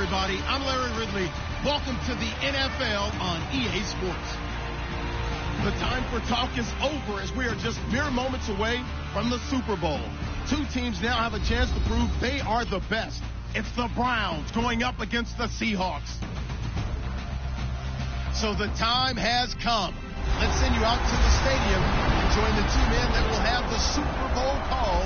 everybody. I'm Larry Ridley. Welcome to the NFL on EA Sports. The time for talk is over as we are just mere moments away from the Super Bowl. Two teams now have a chance to prove they are the best. It's the Browns going up against the Seahawks. So the time has come. Let's send you out to the stadium and join the two men that will have the Super Bowl call.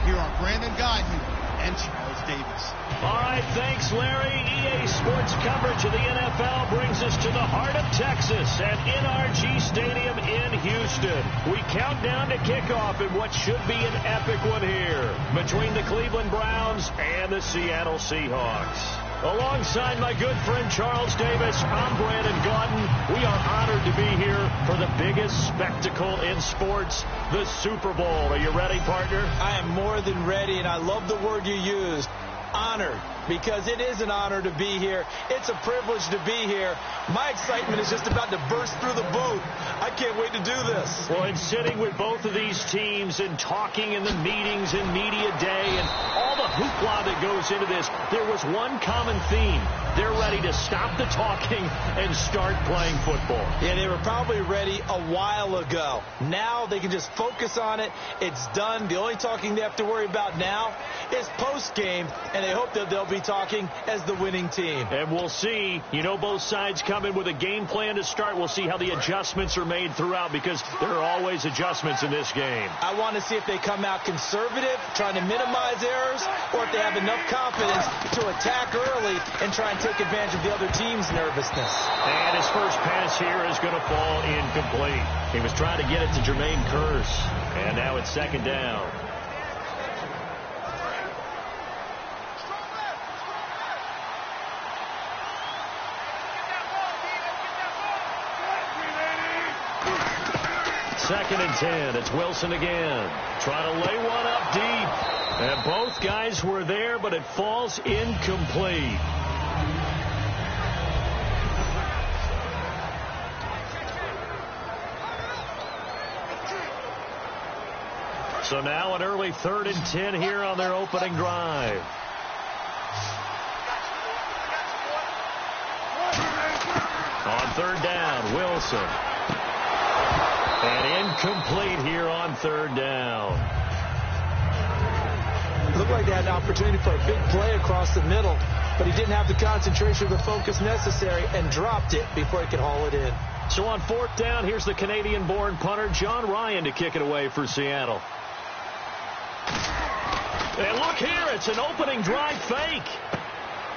Here are Brandon Guyton and Charles Davis. All right, thanks, Larry. EA Sports coverage of the NFL brings us to the heart of Texas at NRG Stadium in Houston. We count down to kickoff in what should be an epic one here between the Cleveland Browns and the Seattle Seahawks. Alongside my good friend Charles Davis, I'm Brandon Guyton. We are honored to be here for the biggest spectacle in sports, the Super Bowl. Are you ready, partner? I am more than ready, and I love the word you used, honored, because it is an honor to be here. It's a privilege to be here. My excitement is just about to burst through the booth. I can't wait to do this. Well, and sitting with both of these teams and talking in the meetings and media day and all the hoopla that goes into this, there was one common theme. They're ready to stop the talking and start playing football. Yeah, they were probably ready a while ago. Now they can just focus on it. It's done. The only talking they have to worry about now is post-game, and they hope that they'll be talking as the winning team. And we'll see. You know, both sides come in with a game plan to start. We'll see how the adjustments are made throughout, because there are always adjustments in this game. I want to see if they come out conservative, trying to minimize errors, or if they have enough confidence to attack early and try and take advantage of the other team's nervousness. And his first pass here is going to fall incomplete. He was trying to get it to Jermaine Kearse, and now it's second down. Second and 10. It's Wilson again. Trying to lay one up deep. And both guys were there, but it falls incomplete. So now an early 3rd and 10 here on their opening drive. On 3rd down, Wilson. And incomplete here on 3rd down. Looked like they had an opportunity for a big play across the middle, but he didn't have the concentration or the focus necessary and dropped it before he could haul it in. So on 4th down, here's the Canadian-born punter, John Ryan, to kick it away for Seattle. And look here, it's an opening drive fake.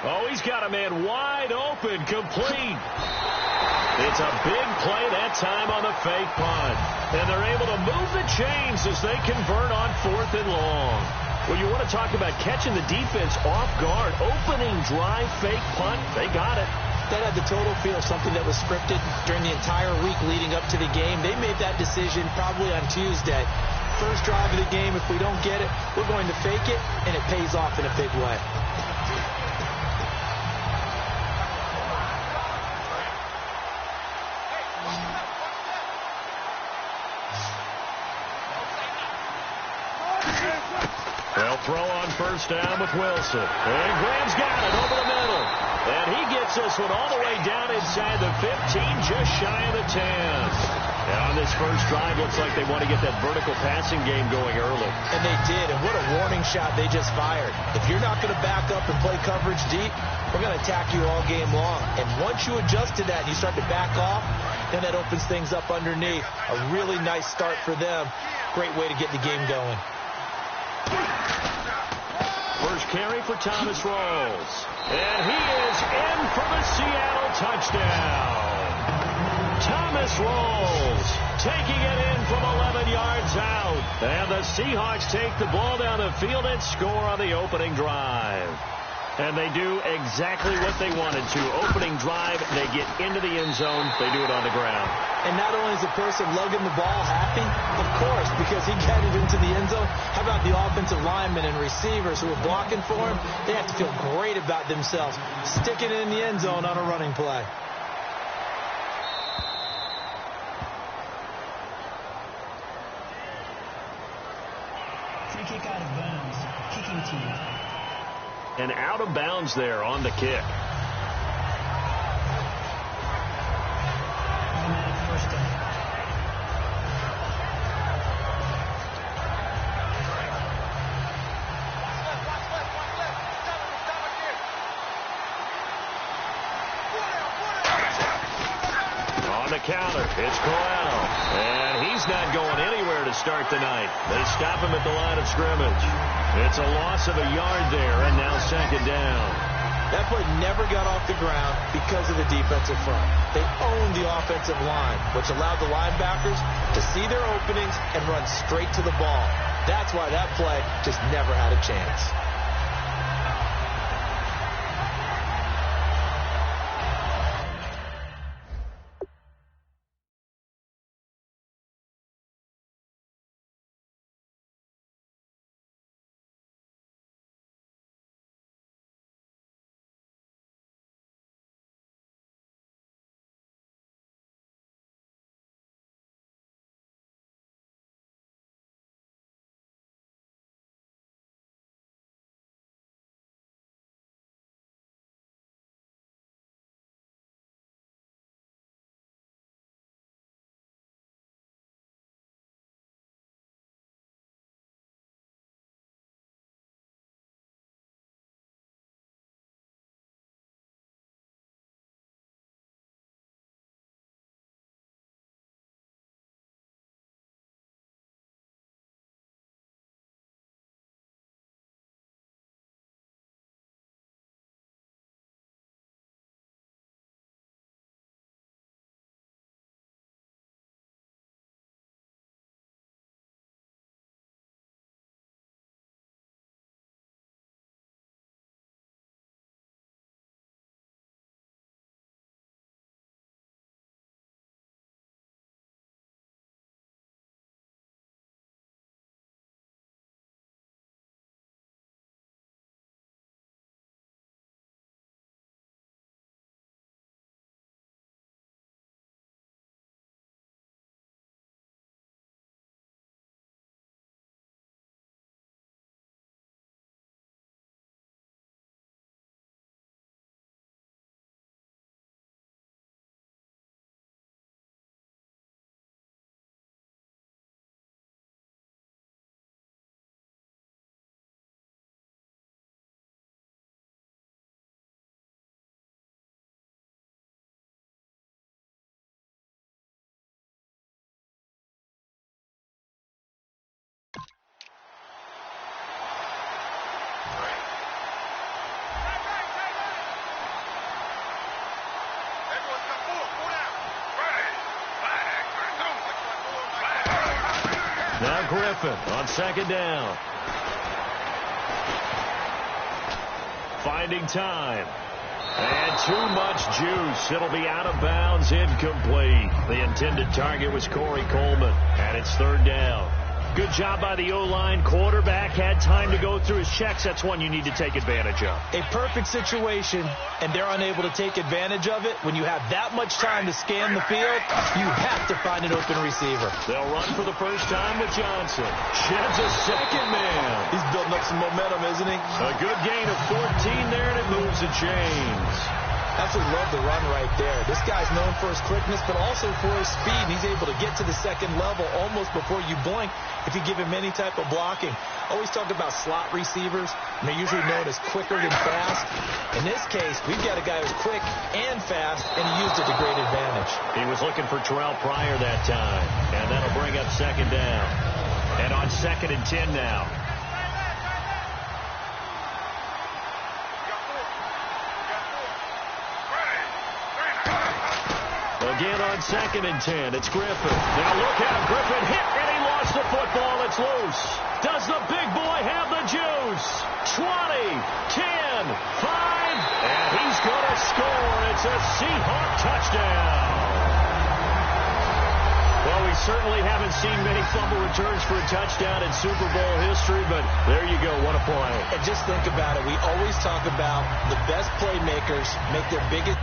Oh, he's got a man wide open, complete. It's a big play that time on the fake punt. And they're able to move the chains as they convert on 4th and long. Well, you want to talk about catching the defense off guard. Opening drive, fake punt, they got it. That had the total feel of something that was scripted during the entire week leading up to the game. They made that decision probably on Tuesday. First drive of the game, if we don't get it, we're going to fake it, and it pays off in a big way. They'll throw on 1st down with Wilson. And Graham's got it over the middle. And he gets this one all the way down inside the 15, just shy of the 10. And on this first drive, looks like they want to get that vertical passing game going early. And they did, and what a warning shot they just fired. If you're not going to back up and play coverage deep, we're going to attack you all game long. And once you adjust to that and you start to back off, then that opens things up underneath. A really nice start for them. Great way to get the game going. First carry for Thomas Rawls. And he is in for the Seattle touchdown. Thomas Rawls taking it in from 11 yards out. And the Seahawks take the ball down the field and score on the opening drive. And they do exactly what they wanted to. Opening drive, they get into the end zone. They do it on the ground. And not only is the person lugging the ball happy, of course, because he got it into the end zone, how about the offensive linemen and receivers who are blocking for him? They have to feel great about themselves, sticking it in the end zone on a running play. Free kick out of bounds. Kicking team. And out of bounds there on the kick. the counter. It's Corral. And he's not going anywhere to start the night. They stop him at the line of scrimmage. It's a loss of a yard there, and now second down. That play never got off the ground because of the defensive front. They owned the offensive line, which allowed the linebackers to see their openings and run straight to the ball. That's why that play just never had a chance. Now Griffin on second down. Finding time. And too much juice. It'll be out of bounds, incomplete. The intended target was Corey Coleman, and it's third down. Good job by the O-line. Quarterback had time to go through his checks. That's one you need to take advantage of. A perfect situation, and they're unable to take advantage of it. When you have that much time to scan the field, you have to find an open receiver. They'll run for the first time with Johnson. Sheds a second man. He's building up some momentum, isn't he? A good gain of 14 there, and it moves the chains. Absolutely love the run right there. This guy's known for his quickness, but also for his speed. And he's able to get to the second level almost before you blink if you give him any type of blocking. Always talk about slot receivers, and they're usually known as quicker than fast. In this case, we've got a guy who's quick and fast, and he used it to great advantage. He was looking for Terrell Pryor that time, and that'll bring up second down. And on 2nd and 10 now. Again on 2nd and 10. It's Griffin. Now look out. Griffin hit, and he lost the football. It's loose. Does the big boy have the juice? 20, 10, 5, and he's going to score. It's a Seahawk touchdown. Well, we certainly haven't seen many fumble returns for a touchdown in Super Bowl history, but there you go. What a play. And just think about it. We always talk about the best playmakers make their biggest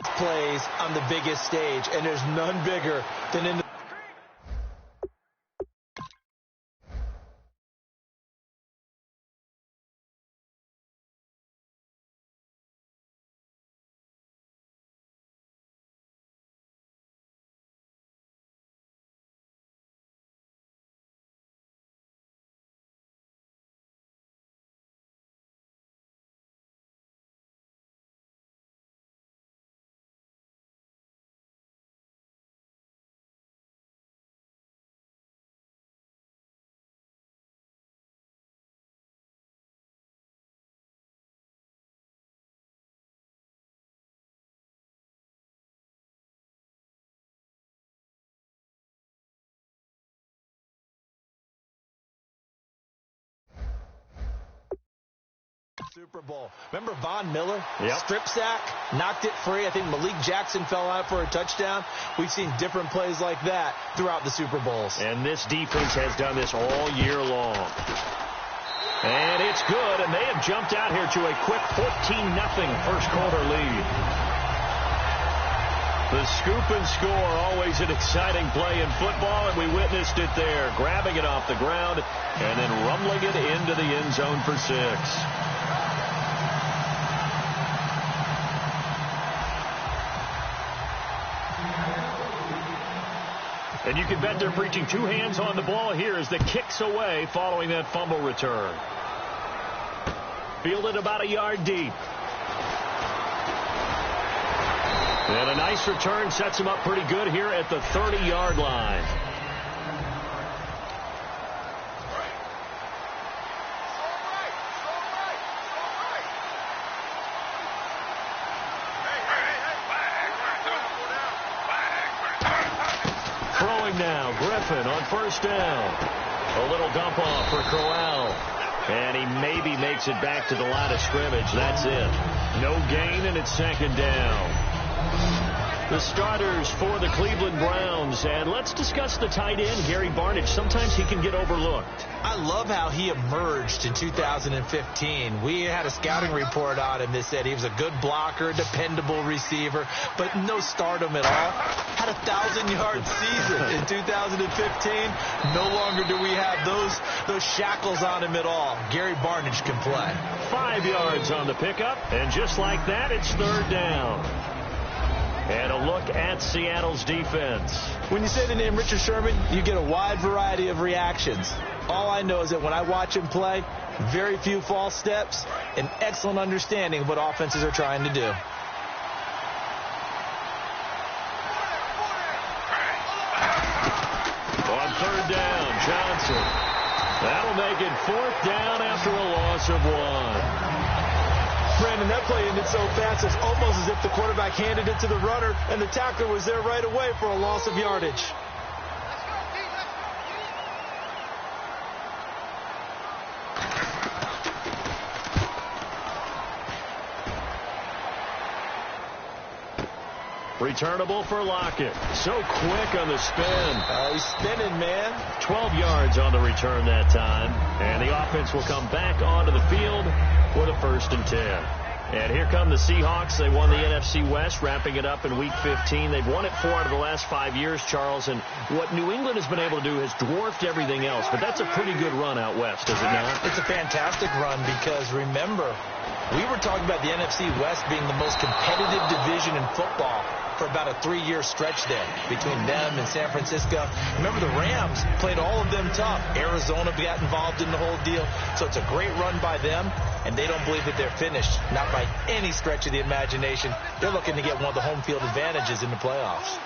plays on the biggest stage, and there's none bigger than in the Super Bowl. Remember Von Miller? Yep. Strip sack, knocked it free. I think Malik Jackson fell out for a touchdown. We've seen different plays like that throughout the Super Bowls. And this defense has done this all year long. And it's good, and they have jumped out here to a quick 14-0 first quarter lead. The scoop and score, always an exciting play in football, and we witnessed it there, grabbing it off the ground and then rumbling it into the end zone for 6. And you can bet they're preaching two hands on the ball here as the kick's away following that fumble return. Fielded about a yard deep. And a nice return sets him up pretty good here at the 30-yard line. Throwing now, Griffin on first down. A little dump off for Crowell. And he maybe makes it back to the line of scrimmage. That's it. No gain, and it's second down. The starters for the Cleveland Browns. And let's discuss the tight end, Gary Barnidge. Sometimes he can get overlooked. I love how he emerged in 2015. We had a scouting report on him that said he was a good blocker, dependable receiver, but no stardom at all. Had a 1,000-yard season in 2015. No longer do we have those shackles on him at all. Gary Barnidge can play. 5 yards on the pickup, and just like that, it's third down. And a look at Seattle's defense. When you say the name Richard Sherman, you get a wide variety of reactions. All I know is that when I watch him play, very few false steps, an excellent understanding of what offenses are trying to do. On third down, Johnson. That'll make it fourth down after a loss of 1. Brandon, that play ended so fast, it's almost as if the quarterback handed it to the runner, and the tackler was there right away for a loss of yardage. Returnable for Lockett. So quick on the spin. He's spinning, man. 12 yards on the return that time. And the offense will come back onto the field with a 1st and 10. And here come the Seahawks. They won the NFC West, wrapping it up in Week 15. They've won it 4 out of the last 5 years, Charles. And what New England has been able to do has dwarfed everything else. But that's a pretty good run out west, is it not? It's a fantastic run because, remember, we were talking about the NFC West being the most competitive division in football for about a 3-year stretch there between them and San Francisco. Remember, the Rams played all of them tough. Arizona got involved in the whole deal. So it's a great run by them, and they don't believe that they're finished. Not by any stretch of the imagination. They're looking to get one of the home field advantages in the playoffs.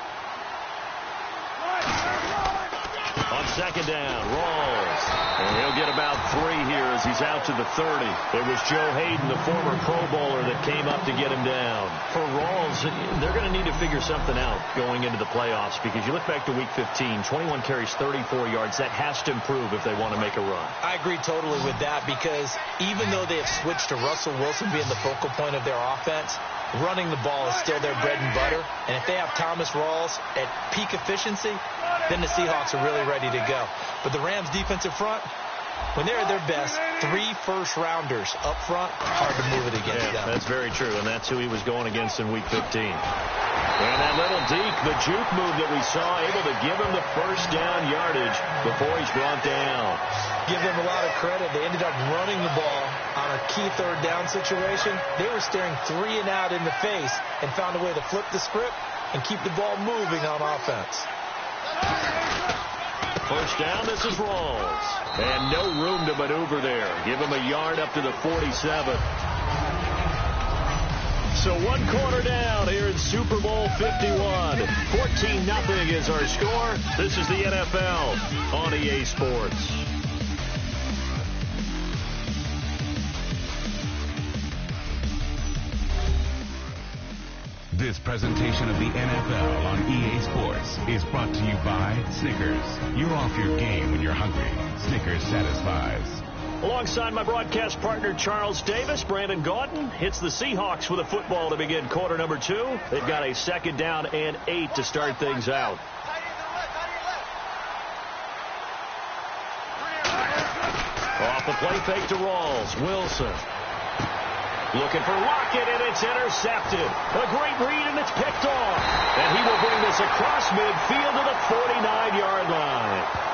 On second down, Rawls. And he'll get about 3 here as he's out to the 30. It was Joe Hayden, the former Pro Bowler, that came up to get him down. For Rawls, they're going to need to figure something out going into the playoffs because you look back to Week 15, 21 carries, 34 yards. That has to improve if they want to make a run. I agree totally with that because even though they have switched to Russell Wilson being the focal point of their offense, running the ball is still their bread and butter. And if they have Thomas Rawls at peak efficiency, then the Seahawks are really ready to go. But the Rams' defensive front, When they're at their best, 3 first-rounders up front, hard to move it against them. That's very true, and that's who he was going against in Week 15. And that little deke, the juke move that we saw, able to give him the first down yardage before he's brought down. Give them a lot of credit. They ended up running the ball on a key third down situation. They were staring 3 and out in the face and found a way to flip the script and keep the ball moving on offense. First down, this is Rawls. And no room to maneuver there. Give him a yard up to the 47. So 1 quarter down here in Super Bowl 51. 14-0 is our score. This is the NFL on EA Sports. This presentation of the NFL on EA Sports is brought to you by Snickers. You're off your game when you're hungry. Snickers satisfies. Alongside my broadcast partner, Charles Davis, Brandon Gaudin hits the Seahawks with a football to begin quarter number 2. They've got a 2nd down and 8 to start things out. Off the play fake to Rawls. Wilson. Looking for Lockett, and it's intercepted. A great read, and it's picked off. And he will bring this across midfield to the 49-yard line.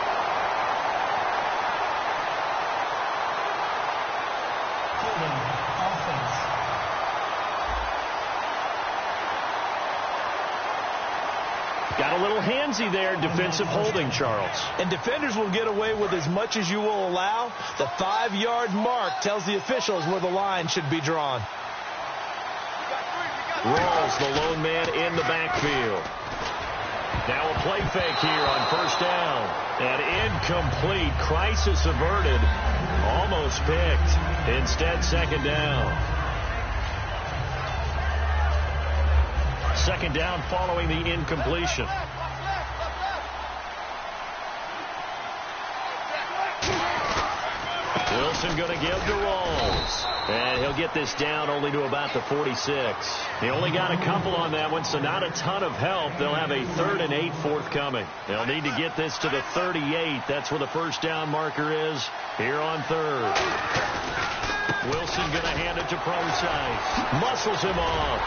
Got a little handsy there, defensive holding, Charles. And defenders will get away with as much as you will allow. The 5-yard mark tells the officials where the line should be drawn. Rawls, the lone man in the backfield. Now a play fake here on first down. And incomplete. Crisis averted. Almost picked. Instead, 2nd down. 2nd down following the incompletion. Wilson going to give to Rawls. And he'll get this down only to about the 46. He only got a couple on that one, so not a ton of help. They'll have a 3rd and 8 forthcoming. They'll need to get this to the 38. That's where the first down marker is here on 3rd. Wilson going to hand it to Procise. Muscles him off.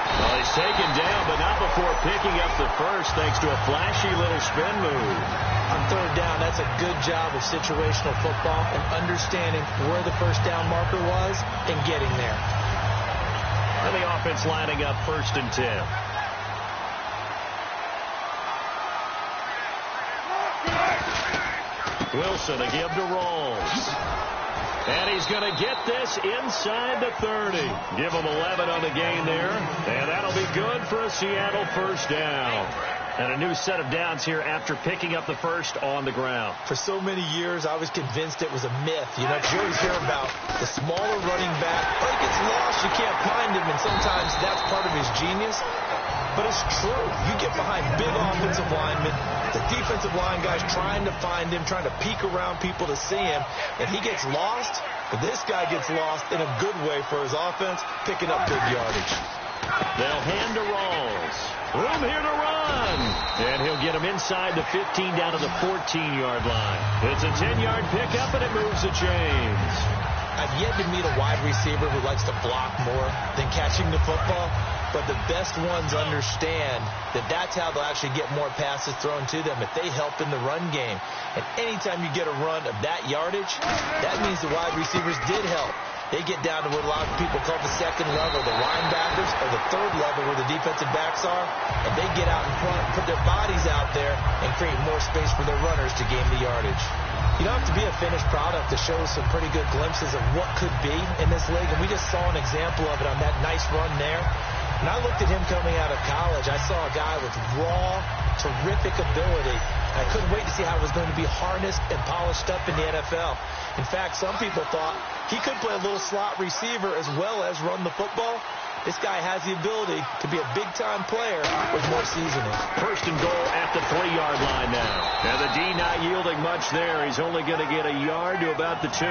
Well, he's taken down, but not before picking up the first, thanks to a flashy little spin move. On 3rd down, that's a good job of situational football and understanding where the first down marker was and getting there. And the offense lining up 1st and 10. Wilson, a give to Rawls. And he's going to get this inside the 30. Give him 11 on the gain there. And that'll be good for a Seattle first down. And a new set of downs here after picking up the first on the ground. For so many years, I was convinced it was a myth. You know, you always hear about the smaller running back. Oh, he gets lost, you can't find him. And sometimes that's part of his genius. But it's true. You get behind big offensive linemen, the defensive line guys trying to find him, trying to peek around people to see him, and he gets lost. But this guy gets lost in a good way for his offense, picking up good yardage. They'll hand to Rawls. Room here to run. And he'll get him inside the 15 down to the 14-yard line. It's a 10-yard pickup, and it moves the chains. I've yet to meet a wide receiver who likes to block more than catching the football. But the best ones understand that that's how they'll actually get more passes thrown to them if they help in the run game. And anytime you get a run of that yardage, that means the wide receivers did help. They get down to what a lot of people call the 2nd level, the linebackers, or the 3rd level where the defensive backs are, and they get out in front, put their bodies out there, and create more space for their runners to gain the yardage. You don't have to be a finished product to show some pretty good glimpses of what could be in this league, and we just saw an example of it on that nice run there. When I looked at him coming out of college, I saw a guy with raw, terrific ability. I couldn't wait to see how it was going to be harnessed and polished up in the NFL. In fact, some people thought he could play a little slot receiver as well as run the football. This guy has the ability to be a big-time player with more seasoning. 1st and goal at the 3-yard line now. And the D not yielding much there. He's only going to get a yard to about the 2.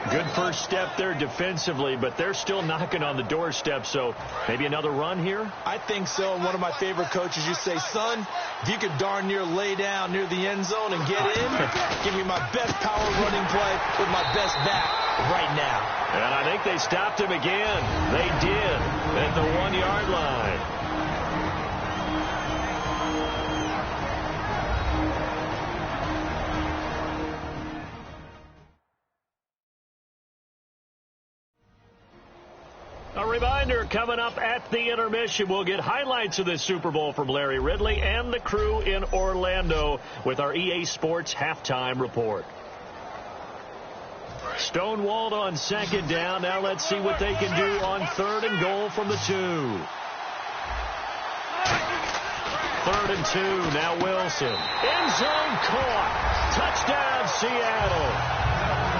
Good first step there defensively, but they're still knocking on the doorstep, so maybe another run here? I think so. And one of my favorite coaches used to say, son, if you could darn near lay down near the end zone and get in, give me my best power running play with my best back right now. And I think they stopped him again. They did at the 1-yard line. A reminder, coming up at the intermission, we'll get highlights of this Super Bowl from Larry Ridley and the crew in Orlando with our EA Sports halftime report. Stonewalled on second down. Now let's see what they can do on 3rd and goal from the 2. 3rd and 2. Now Wilson. End zone caught. Touchdown, Seattle.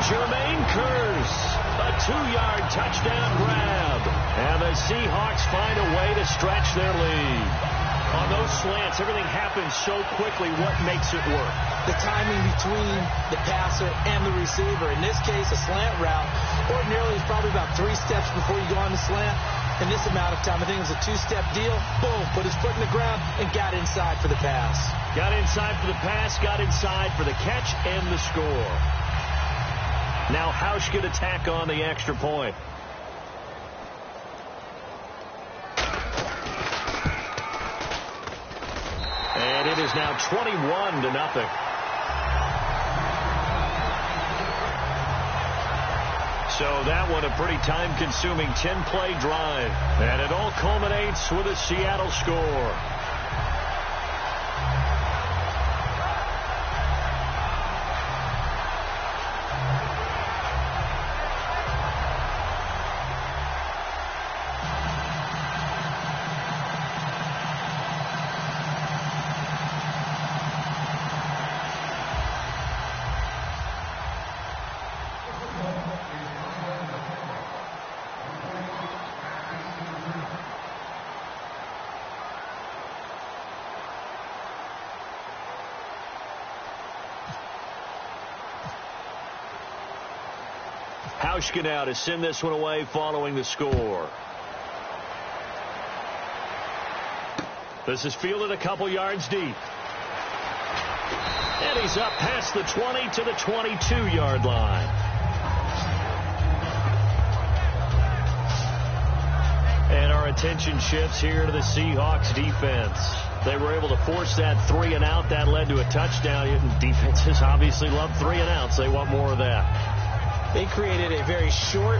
Jermaine Kearse. A 2-yard touchdown grab. And the Seahawks find a way to stretch their lead. On those slants, everything happens so quickly. What makes it work? The timing between the passer and the receiver. In this case, a slant route. Ordinarily, it's probably about 3 steps before you go on the slant. In this amount of time, I think it was a 2-step deal. Boom, put his foot in the ground and got inside for the pass. Got inside for the pass, got inside for the catch and the score. Now Hausch could attack on the extra point. And it is now 21-0. So that one a pretty time-consuming 10-play drive. And it all culminates with a Seattle score. Hauschka now to send this one away following the score. This is fielded a couple yards deep. And he's up past the 20 to the 22-yard line. And our attention shifts here to the Seahawks defense. They were able to force that 3 and out. That led to a touchdown. Defenses obviously love 3 and outs. They want more of that. They created a very short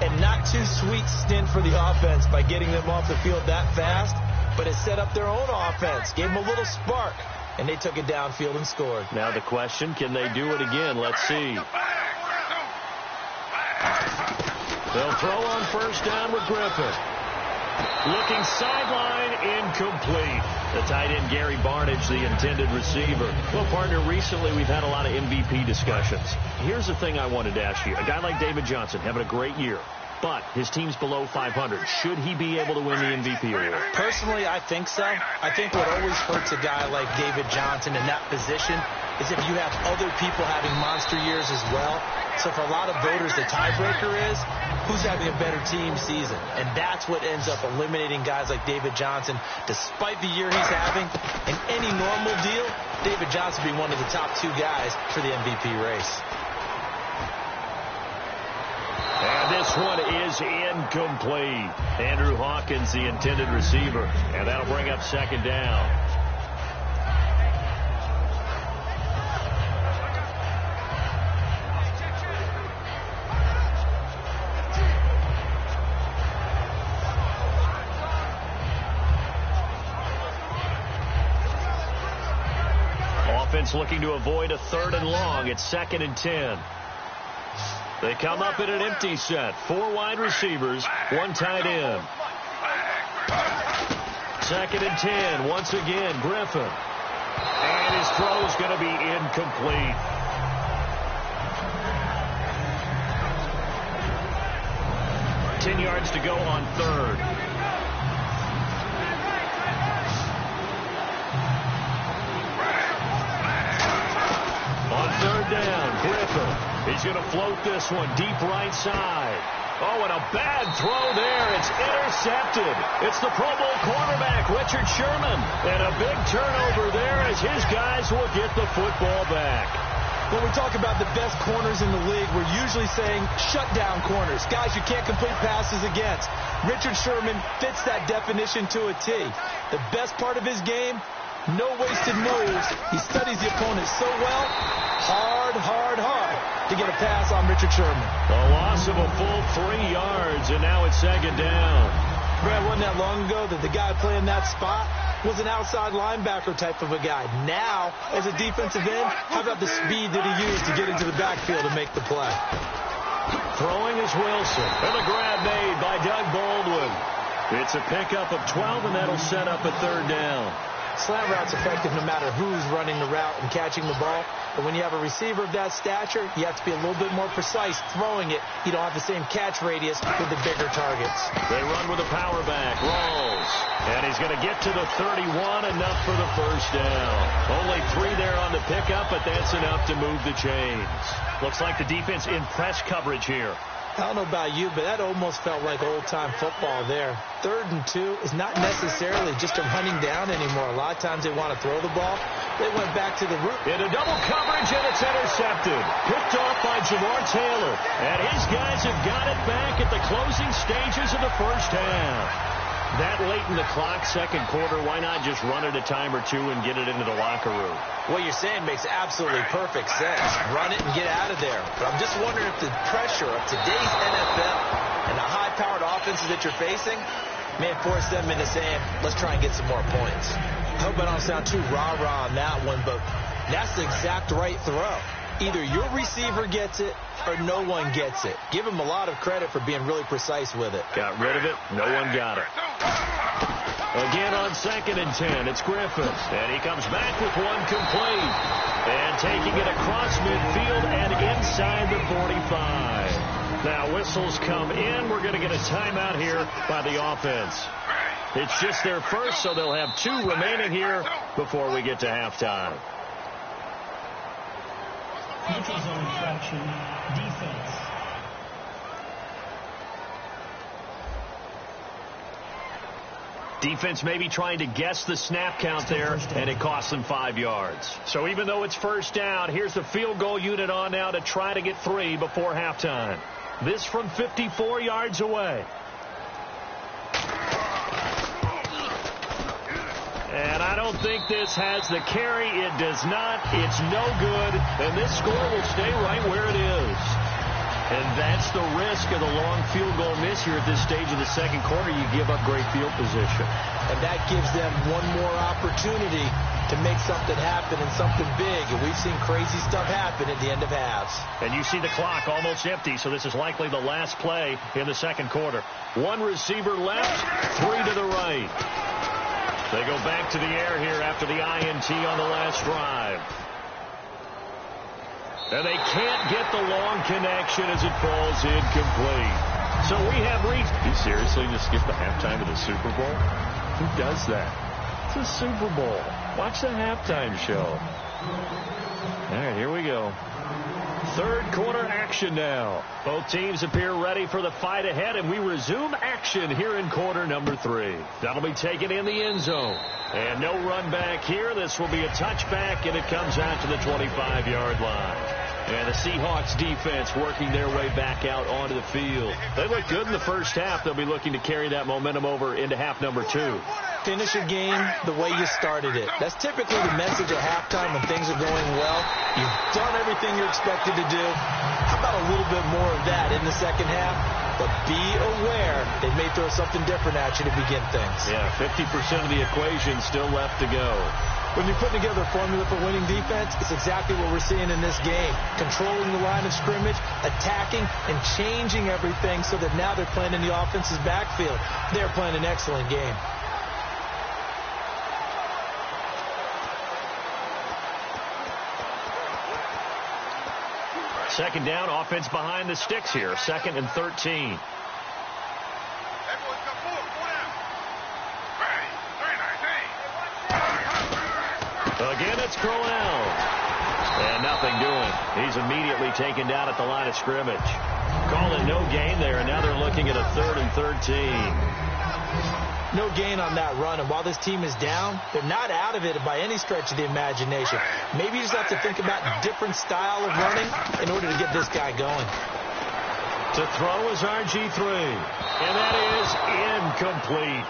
and not too sweet stint for the offense by getting them off the field that fast, but it set up their own offense, gave them a little spark, and they took it downfield and scored. Now the question, can they do it again? Let's see. They'll throw on first down with Griffin. Looking sideline, incomplete. The tight end, Gary Barnidge, the intended receiver. Well, partner, recently we've had a lot of MVP discussions. Here's the thing I wanted to ask you. A guy like David Johnson having a great year, but his team's below 500. Should he be able to win the MVP award? Personally, I think so. I think what always hurts a guy like David Johnson in that position is if you have other people having monster years as well. So for a lot of voters, the tiebreaker is who's having a better team season. And that's what ends up eliminating guys like David Johnson. Despite the year he's having, in any normal deal, David Johnson being one of the top 2 guys for the MVP race. And this one is incomplete. Andrew Hawkins, the intended receiver. And that'll bring up second down. Looking to avoid a 3rd and long. It's 2nd and 10. They come up in an empty set. 4 wide receivers, 1 tight end. 2nd and 10. Once again, Griffin. And his throw is going to be incomplete. Ten yards to go on 3rd. On 3rd down, Griffin is going to float this one deep right side. Oh, and a bad throw there. It's intercepted. It's the Pro Bowl cornerback, Richard Sherman. And a big turnover there as his guys will get the football back. When we talk about the best corners in the league, we're usually saying shutdown corners, guys you can't complete passes against. Richard Sherman fits that definition to a T. The best part of his game, no wasted moves. He studies the opponent so well, hard to get a pass on Richard Sherman. A loss of a full 3 yards, and now it's second down. Brad, wasn't that long ago that the guy playing that spot was an outside linebacker type of a guy. Now, as a defensive end, how about the speed that he used to get into the backfield and make the play? Throwing is Wilson. And a grab made by Doug Baldwin. It's a pickup of 12, and that'll set up a third down. Slant route's effective no matter who's running the route and catching the ball. But when you have a receiver of that stature, you have to be a little bit more precise throwing it. You don't have the same catch radius with the bigger targets. They run with a power back. Rolls. And he's going to get to the 31, enough for the first down. Only 3 there on the pickup, but that's enough to move the chains. Looks like the defense in press coverage here. I don't know about you, but that almost felt like old-time football there. 3rd and 2 is not necessarily just a running down anymore. A lot of times they want to throw the ball. They went back to the root. In a double coverage, and it's intercepted. Picked off by Jamar Taylor. And his guys have got it back at the closing stages of the first half. That late in the clock, second quarter, why not just run it a time or two and get it into the locker room? What you're saying makes absolutely perfect sense. Run it and get out of there. But I'm just wondering if the pressure of today's NFL and the high-powered offenses that you're facing may force them into saying, let's try and get some more points. I hope I don't sound too rah-rah on that one, but that's the exact right throw. Either your receiver gets it or no one gets it. Give him a lot of credit for being really precise with it. Got rid of it. No one got it. Again on 2nd and 10, it's Griffin. And he comes back with one complete. And taking it across midfield and inside the 45. Now whistles come in. We're going to get a timeout here by the offense. It's just their first, so they'll have 2 remaining here before we get to halftime. Neutral zone infraction, defense. Defense maybe trying to guess the snap count there, and it costs them 5 yards. So even though it's first down, here's the field goal unit on now to try to get 3 before halftime. This from 54 yards away. And I don't think this has the carry. It does not. It's no good. And this score will stay right where it is. And that's the risk of the long field goal miss here at this stage of the second quarter. You give up great field position. And that gives them one more opportunity to make something happen and something big. And we've seen crazy stuff happen at the end of halves. And you see the clock almost empty, so this is likely the last play in the second quarter. 1 receiver left, 3 to the right. They go back to the air here after the INT on the last drive. And they can't get the long connection as it falls incomplete. So we have reached... You seriously just skip the halftime of the Super Bowl? Who does that? It's a Super Bowl. Watch the halftime show. All right, here we go. Third quarter action now. Both teams appear ready for the fight ahead, and we resume action here in quarter number 3. That'll be taken in the end zone. And no run back here. This will be a touchback, and it comes out to the 25-yard line. And the Seahawks defense working their way back out onto the field. They look good in the first half. They'll be looking to carry that momentum over into half number 2. Finish a game the way you started it. That's typically the message at halftime when things are going well. You've done everything you're expected to do. How about a little bit more of that in the second half? But be aware they may throw something different at you to begin things. Yeah, 50% of the equation still left to go. When you're putting together a formula for winning defense, it's exactly what we're seeing in this game. Controlling the line of scrimmage, attacking, and changing everything so that now they're playing in the offense's backfield. They're playing an excellent game. Second down, offense behind the sticks here. 2nd and 13. Again, it's Crowell. And nothing doing. He's immediately taken down at the line of scrimmage. Calling no gain there, and now they're looking at a 3rd and 13. No gain on that run, and while this team is down, they're not out of it by any stretch of the imagination. Maybe you just have to think about a different style of running in order to get this guy going. To throw is RG3, and that is incomplete.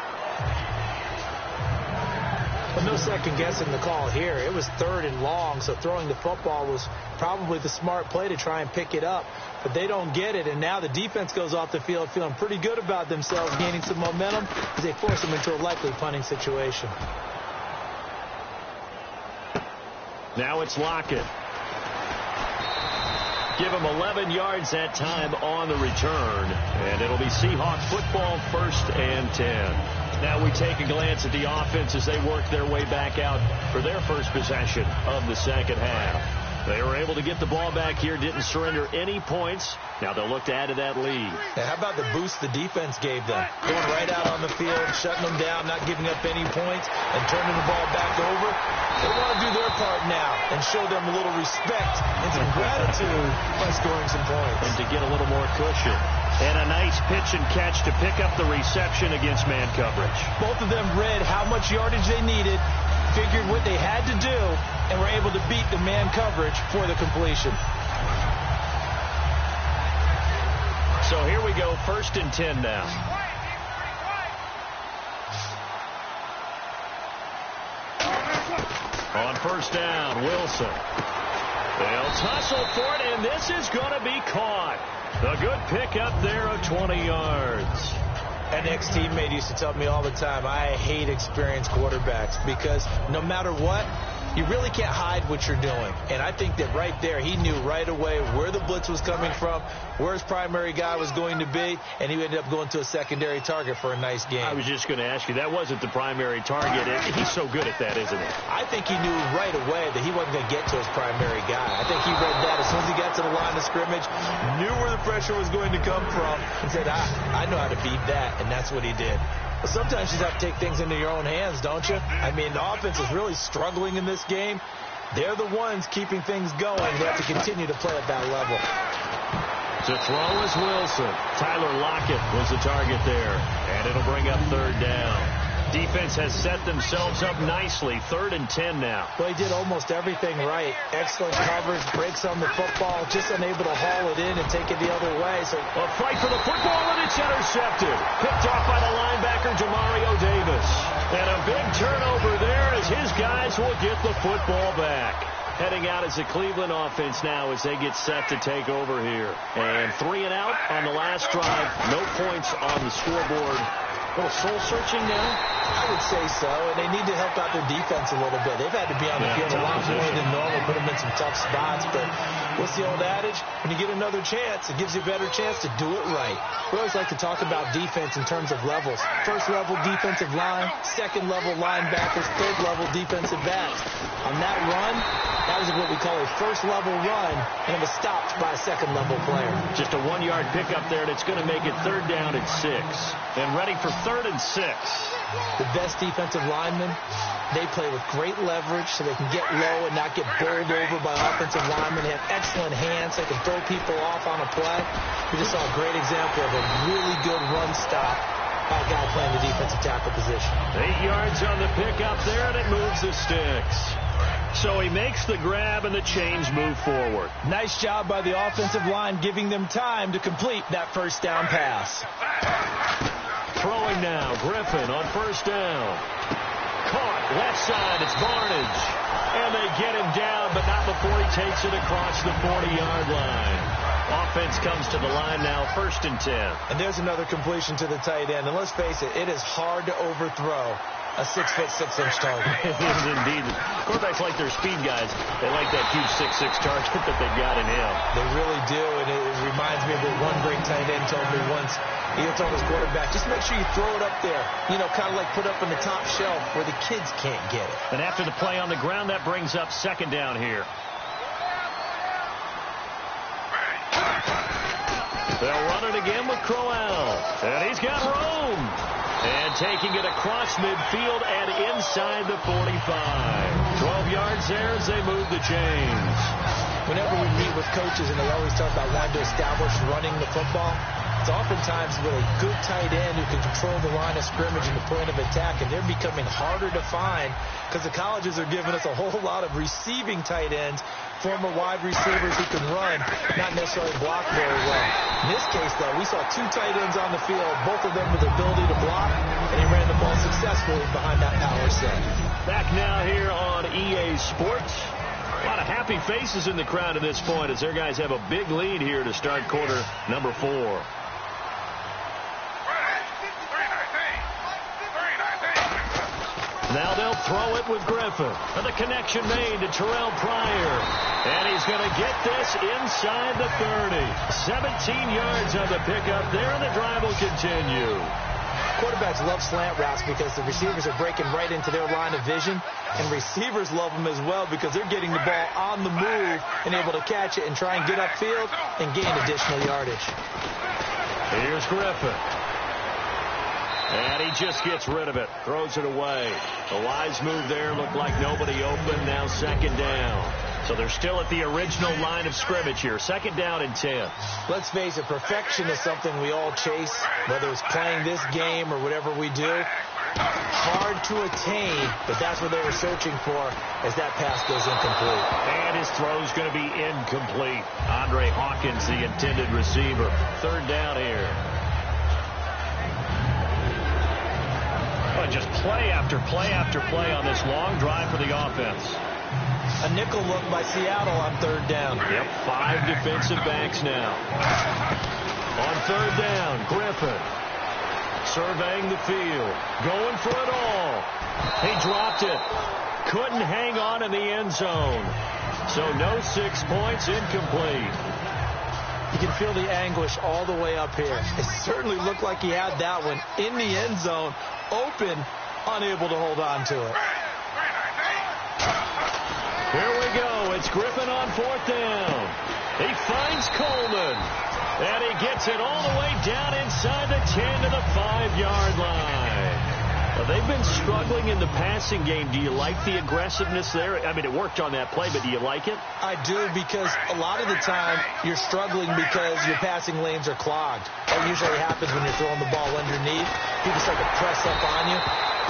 Well, no second guessing the call here. It was 3rd and long, so throwing the football was probably the smart play to try and pick it up. But they don't get it, and now the defense goes off the field feeling pretty good about themselves, gaining some momentum as they force them into a likely punting situation. Now it's Lockett. Give him 11 yards that time on the return, and it'll be Seahawk football 1st and 10. Now we take a glance at the offense as they work their way back out for their first possession of the second half. They were able to get the ball back here, didn't surrender any points. Now they'll look to add to that lead. Now, how about the boost the defense gave them? Going right out on the field, shutting them down, not giving up any points, and turning the ball back over. They want to do their part now and show them a little respect and some gratitude by scoring some points. And to get a little more cushion. And a nice pitch and catch to pick up the reception against man coverage. Both of them read how much yardage they needed, figured what they had to do, and were able to beat the man coverage for the completion. So here we go, 1st and 10 now. On 1st down, Wilson. They'll tussle for it, and this is going to be caught. A good pick up there of 20 yards. An ex-teammate used to tell me all the time, I hate experienced quarterbacks because no matter what, you really can't hide what you're doing. And I think that right there, he knew right away where the blitz was coming from, where his primary guy was going to be, and he ended up going to a secondary target for a nice game. I was just going to ask you, that wasn't the primary target. He's so good at that, isn't he? I think he knew right away that he wasn't going to get to his primary guy. I think he read that as soon as he got to the line of scrimmage, knew where the pressure was going to come from, and said, I know how to beat that, and that's what he did. But sometimes you just have to take things into your own hands, don't you? I mean, the offense is really struggling in this game. They're the ones keeping things going. They have to continue to play at that level. To throw is Wilson. Tyler Lockett was the target there, and it'll bring up 3rd down. Defense has set themselves up nicely. 3rd and 10 now. Well, he did almost everything right. Excellent coverage, breaks on the football, just unable to haul it in and take it the other way. So a fight for the football, and it's intercepted. Picked off by the linebacker, Demario Davis. And a big turnover there as his guys will get the football back. Heading out as the Cleveland offense now as they get set to take over here. And 3 and out on the last drive. No points on the scoreboard. A little soul-searching now? I would say so, and they need to help out their defense a little bit. They've had to be on the field a lot more than normal, put them in some tough spots, but what's the old adage? When you get another chance, it gives you a better chance to do it right. We always like to talk about defense in terms of levels. First level defensive line, second level linebackers, third level defensive backs. On that run, that was what we call a first level run, and it was stopped by a second level player. Just a 1-yard pickup there, and it's going to make it 3rd down and 6. And ready for 3rd and 6. The best defensive linemen, they play with great leverage so they can get low and not get bowled over by offensive linemen. They have excellent hands. They can throw people off on a play. We just saw a great example of a really good run stop by a guy playing the defensive tackle position. 8 yards on the pickup there, and it moves the sticks. So he makes the grab, and the chains move forward. Nice job by the offensive line, giving them time to complete that first down pass. Throwing now, Griffin on 1st down. Caught, left side, it's Barnage. And they get him down, but not before he takes it across the 40-yard line. Offense comes to the line now, 1st and 10. And there's another completion to the tight end. And let's face it, it is hard to overthrow a 6'6" target. It is indeed. Quarterbacks like their speed guys. They like that huge 6'6" target that they've got in him. They really do, and it reminds me of what one great tight end told me once. He told his quarterback, just make sure you throw it up there, you know, kind of like put up on the top shelf where the kids can't get it. And after the play on the ground, that brings up 2nd down here. They'll run it again with Crowell. And he's got room. And taking it across midfield and inside the 45. 12 yards there as they move the chains. Whenever we meet with coaches and they always talk about wanting to establish running the football, it's oftentimes with a good tight end who can control the line of scrimmage and the point of attack, and they're becoming harder to find because the colleges are giving us a whole lot of receiving tight ends, former wide receivers who can run, not necessarily block very well. In this case, though, we saw two tight ends on the field, both of them with the ability to block, and he ran the ball successfully behind that power set. Back now here on EA Sports. A lot of happy faces in the crowd at this point as their guys have a big lead here to start quarter number 4. Now they'll throw it with Griffin. And the connection made to Terrell Pryor. And he's going to get this inside the 30. 17 yards on the pickup there, and the drive will continue. Quarterbacks love slant routes because the receivers are breaking right into their line of vision, and receivers love them as well because they're getting the ball on the move and able to catch it and try and get upfield and gain additional yardage. Here's Griffin. And he just gets rid of it, throws it away. A wise move there, looked like nobody open, now second down. So they're still at the original line of scrimmage here, second down and 10. Let's face it, perfection is something we all chase, whether it's playing this game or whatever we do. Hard to attain, but that's what they were searching for as that pass goes incomplete. And his throw's going to be incomplete. Andre Hawkins, the intended receiver. Third down here. Just play after play after play on this long drive for the offense. A nickel look by Seattle on third down. Yep, 5 defensive backs now. On third down, Griffin surveying the field, going for it all. He dropped it. Couldn't hang on in the end zone. So no 6 points, incomplete. You can feel the anguish all the way up here. It certainly looked like he had that one in the end zone, open, unable to hold on to it. Here we go. It's Griffin on fourth down. He finds Coleman. And he gets it all the way down inside the 10 to the 5-yard line. Well, they've been struggling in the passing game. Do you like the aggressiveness there? I mean, it worked on that play, but do you like it? I do, because a lot of the time you're struggling because your passing lanes are clogged. That usually happens when you're throwing the ball underneath. People start to press up on you.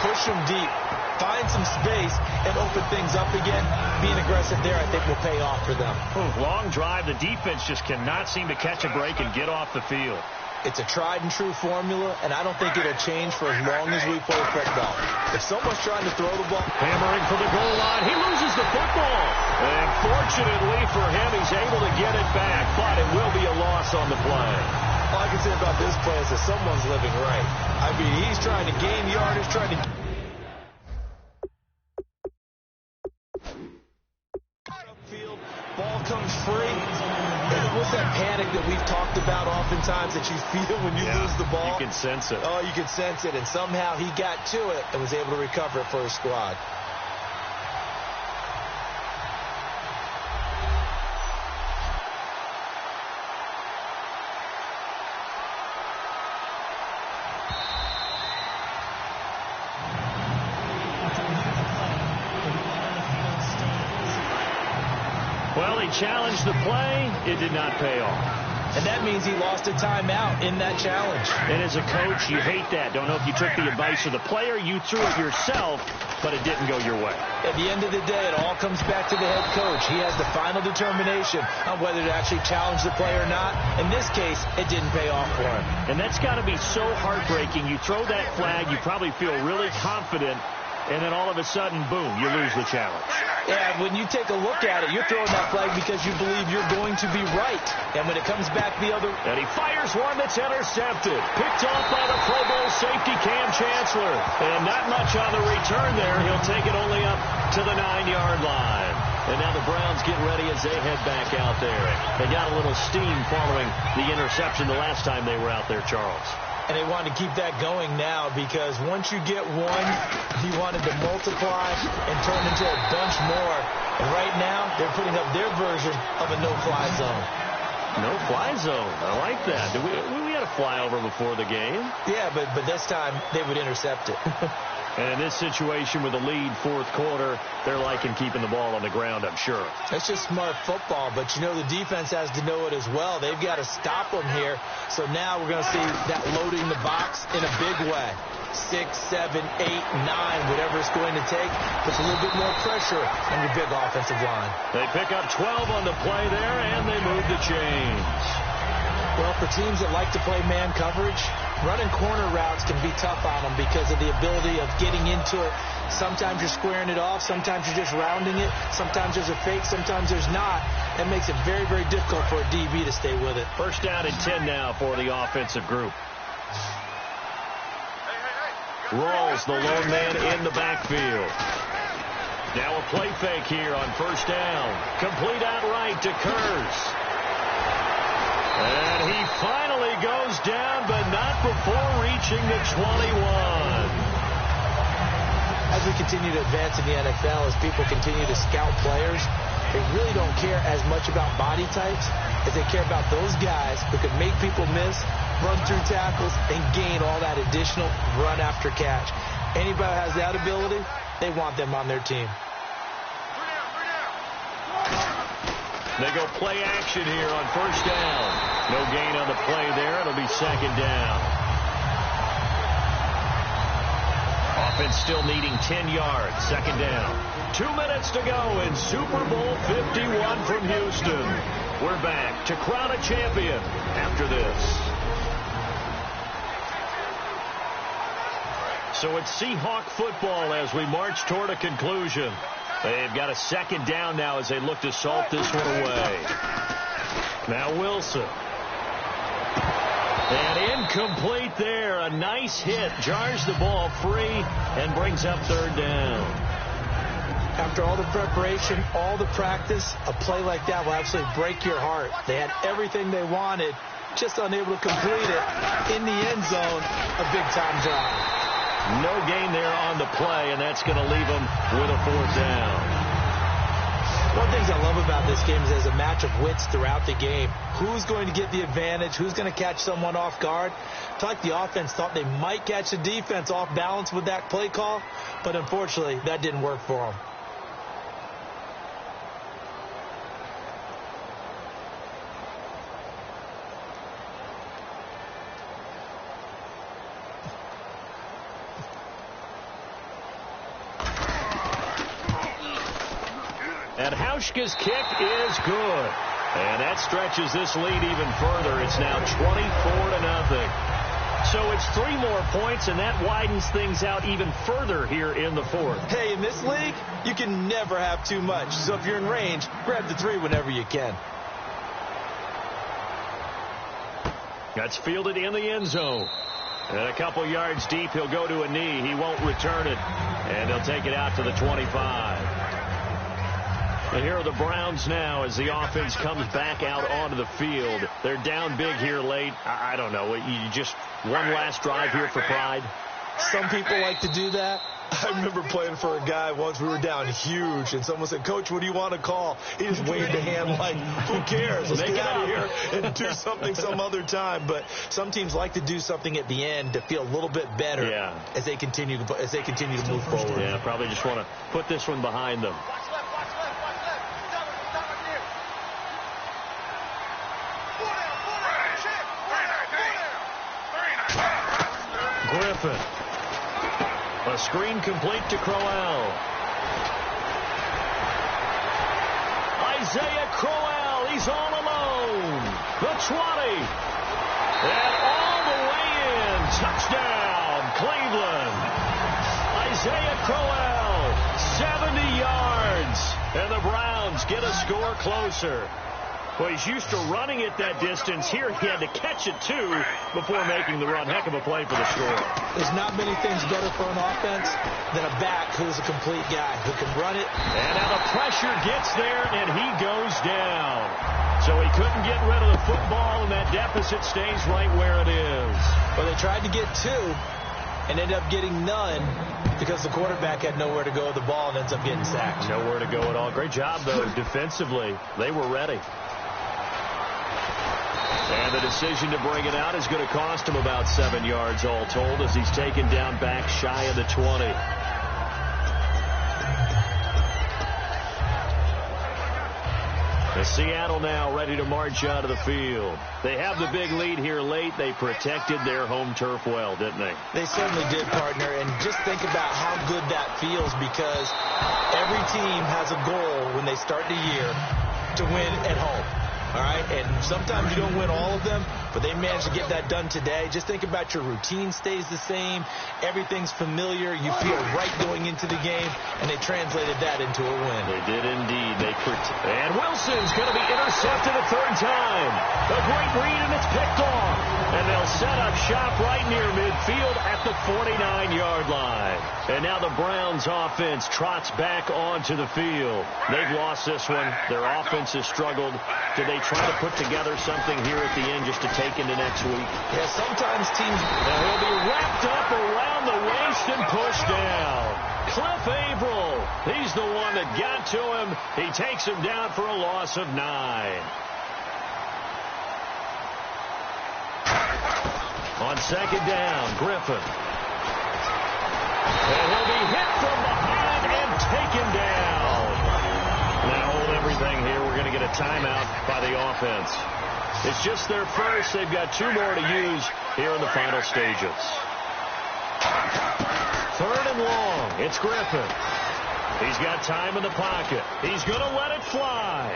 Push them deep. Find some space and open things up again. Being aggressive there, I think, will pay off for them. Long drive. The defense just cannot seem to catch a break and get off the field. It's a tried-and-true formula, and I don't think it'll change for as long as we play football. If someone's trying to throw the ball... Hammering for the goal line. He loses the football. And fortunately for him, he's able to get it back, but it will be a loss on the play. All I can say about this play is that someone's living right. I mean, he's trying to gain yardage, trying to... Upfield, ball comes free. What's that panic that we've talked about oftentimes that you feel when you lose the ball? You can sense it. Oh, you can sense it. And somehow he got to it and was able to recover it for his squad. Well, he challenged the play. It did not pay off. And that means he lost a timeout in that challenge. And as a coach, you hate that. Don't know if you took the advice of the player. You threw it yourself, but it didn't go your way. At the end of the day, it all comes back to the head coach. He has the final determination on whether to actually challenge the play or not. In this case, it didn't pay off for him. And that's got to be so heartbreaking. You throw that flag, you probably feel really confident, and then all of a sudden, boom, you lose the challenge. Yeah, when you take a look at it, you're throwing that flag because you believe you're going to be right. And when it comes back the other... And he fires one that's intercepted. Picked off by the Pro Bowl safety Cam Chancellor. And not much on the return there. He'll take it only up to the 9-yard line. And now the Browns get ready as they head back out there. They got a little steam following the interception the last time they were out there, Charles. And they wanted to keep that going now because once you get one, you wanted to multiply and turn into a bunch more. And right now, they're putting up their version of a no-fly zone. No fly zone. I like that. We had a flyover before the game. Yeah, but this time they would intercept it. And in this situation with the lead fourth quarter, they're liking keeping the ball on the ground, I'm sure. That's just smart football, but you know the defense has to know it as well. They've got to stop them here. So now we're going to see that loading the box in a big way. 6, 7, 8, 9, whatever it's going to take, puts a little bit more pressure on your big offensive line. They pick up 12 on the play there, and they move the chains. Well, for teams that like to play man coverage, running corner routes can be tough on them because of the ability of getting into it. Sometimes you're squaring it off. Sometimes you're just rounding it. Sometimes there's a fake. Sometimes there's not. That makes it very, very difficult for a DB to stay with it. First down and 10 now for the offensive group. Rawls, the lone man in the backfield. Now a play fake here on first down. Complete outright to Kurz. And he finally goes down, but not before reaching the 21. As we continue to advance in the NFL, as people continue to scout players, they really don't care as much about body types as they care about those guys who can make people miss, run through tackles, and gain all that additional run after catch. Anybody who has that ability, they want them on their team. They go play action here on first down. No gain on the play there. It'll be second down. Offense still needing 10 yards. Second down. 2 minutes to go in Super Bowl 51 from Houston. We're back to crown a champion after this. So it's Seahawk football as we march toward a conclusion. They've got a second down now as they look to salt this one away. Now Wilson. And incomplete there. A nice hit. Jars the ball free and brings up third down. After all the preparation, all the practice, a play like that will absolutely break your heart. They had everything they wanted, just unable to complete it. In the end zone, a big-time drop. No gain there on the play, and that's going to leave them with a fourth down. One of the things I love about this game is there's a match of wits throughout the game. Who's going to get the advantage? Who's going to catch someone off guard? I feel like the offense thought they might catch the defense off balance with that play call, but unfortunately, that didn't work for them. And Hauschka's kick is good. And that stretches this lead even further. It's now 24-0. So it's 3 more points, and that widens things out even further here in the fourth. Hey, in this league, you can never have too much. So if you're in range, grab the 3 whenever you can. That's fielded in the end zone. And a couple yards deep, he'll go to a knee. He won't return it. And he'll take it out to the 25. And here are the Browns now as the offense comes back out onto the field. They're down big here late. I don't know. You just one last drive here for pride? Some people like to do that. I remember playing for a guy once. We were down huge, and someone said, "Coach, what do you want to call?" He just waved a hand like, "Who cares? Let's get out of here and do something some other time." But some teams like to do something at the end to feel a little bit better as they continue to move forward. Yeah, probably just want to put this one behind them. Griffin. A screen complete to Crowell. Isaiah Crowell, he's all alone. The 20. And all the way in. Touchdown, Cleveland. Isaiah Crowell, 70 yards. And the Browns get a score closer. Well, he's used to running it that distance. Here he had to catch it, too, before making the run. Heck of a play for the score. There's not many things better for an offense than a back who's a complete guy who can run it. And now the pressure gets there, and he goes down. So he couldn't get rid of the football, and that deficit stays right where it is. Well, they tried to get 2 and ended up getting none because the quarterback had nowhere to go with the ball and ends up getting sacked. Nowhere to go at all. Great job, though, defensively. They were ready. And the decision to bring it out is going to cost him about 7 yards all told as he's taken down back shy of the 20. Seattle now ready to march out of the field. They have the big lead here late. They protected their home turf well, didn't they? They certainly did, partner. And just think about how good that feels, because every team has a goal when they start the year to win at home. All right, and sometimes you don't win all of them, but they managed to get that done today. Just think about your routine stays the same. Everything's familiar. You feel right going into the game, and they translated that into a win. They did indeed. And Wilson's going to be intercepted a third time. A great read, and it's picked off. And they'll set up shop right near midfield at the 49-yard line. And now the Browns offense trots back onto the field. They've lost this one. Their offense has struggled. Do they try to put together something here at the end just to take into next week? Yeah, sometimes teams... Now he'll be wrapped up around the waist and pushed down. Cliff Averill, he's the one that got to him. He takes him down for a loss of 9. On second down, Griffin. And he'll be hit from behind and taken down. Now hold everything here. We're going to get a timeout by the offense. It's just their first. They've got 2 more to use here in the final stages. Third and long. It's Griffin. He's got time in the pocket. He's going to let it fly.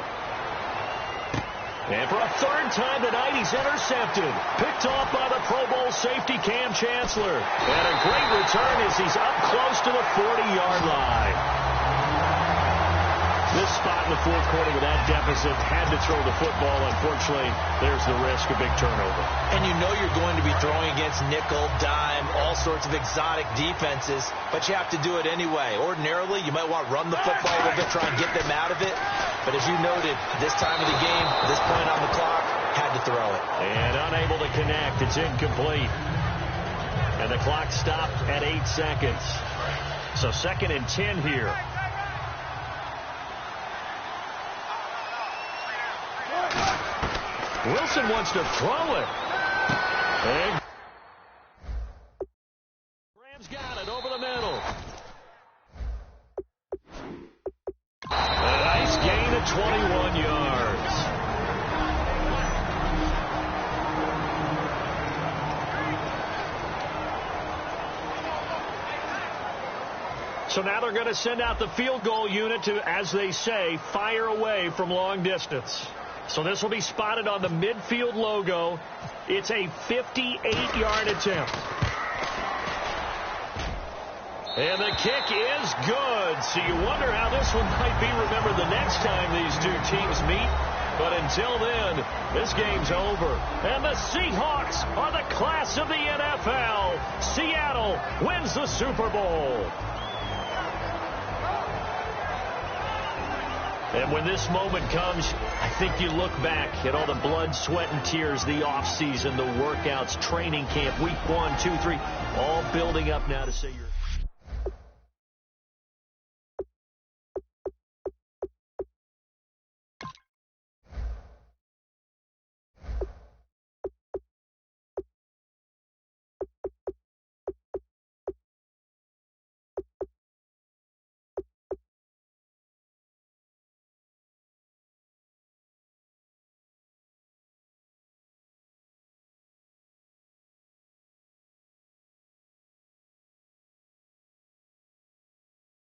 And for a third time tonight, he's intercepted. Picked off by the Pro Bowl safety Cam Chancellor. And a great return as he's up close to the 40-yard line. This spot in the fourth quarter with that deficit, had to throw the football. Unfortunately, there's the risk of big turnover. And you know you're going to be throwing against nickel, dime, all sorts of exotic defenses, but you have to do it anyway. Ordinarily, you might want to run the football a little bit, try and get them out of it. But as you noted, this time of the game, this point on the clock, had to throw it. And unable to connect. It's incomplete. And the clock stopped at 8 seconds. So 2nd and 10 here. Wilson wants to throw it. And Rams got it over the middle. A nice gain of 21 yards. So now they're going to send out the field goal unit to, as they say, fire away from long distance. So this will be spotted on the midfield logo. It's a 58-yard attempt. And the kick is good. So you wonder how this one might be remembered the next time these two teams meet. But until then, this game's over. And the Seahawks are the class of the NFL. Seattle wins the Super Bowl. And when this moment comes, I think you look back at all the blood, sweat, and tears, the offseason, the workouts, training camp, week 1, 2, 3, all building up now to say you're